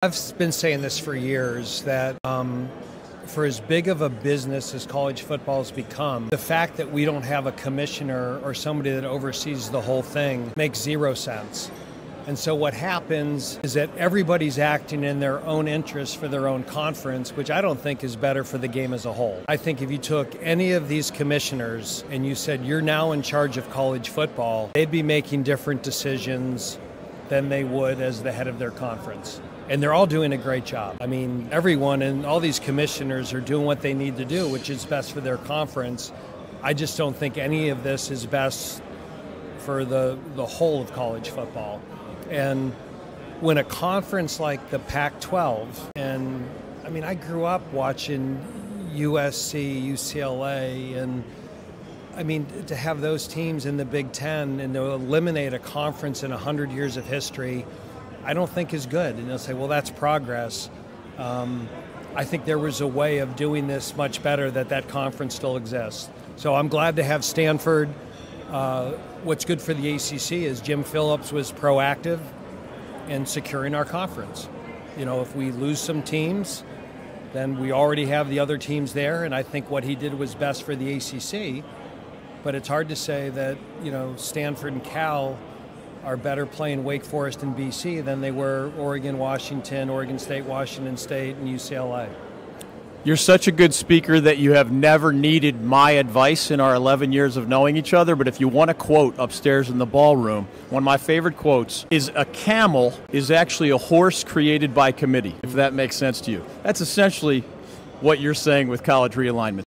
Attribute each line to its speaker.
Speaker 1: I've been saying this for years that for as big of a business as college football has become, the fact that we don't have a commissioner or somebody that oversees the whole thing makes zero sense. And so what happens is that everybody's acting in their own interest for their own conference, which I don't think is better for the game as a whole. I think if you took any of these commissioners and you said you're now in charge of college football, they'd be making different decisions than they would as the head of their conference. And they're all doing a great job. I mean, everyone and all these commissioners are doing what they need to do, which is best for their conference. I just don't think any of this is best for the whole of college football. And when a conference like the Pac-12, and I mean, I grew up watching USC, UCLA, and I mean, to have those teams in the Big Ten and to eliminate a conference in 100 years of history, I don't think is good. And they'll say, well, that's progress. I think there was a way of doing this much better that conference still exists. So I'm glad to have Stanford. What's good for the ACC is Jim Phillips was proactive in securing our conference. You know, if we lose some teams, then we already have the other teams there, and I think what he did was best for the ACC. But it's hard to say that, you know, Stanford and Cal are better playing Wake Forest and BC than they were Oregon, Washington, Oregon State, Washington State, and UCLA.
Speaker 2: You're such a good speaker that you have never needed my advice in our 11 years of knowing each other, but if you want a quote upstairs in the ballroom, one of my favorite quotes is, "A camel is actually a horse created by committee," if that makes sense to you. That's essentially what you're saying with college realignment.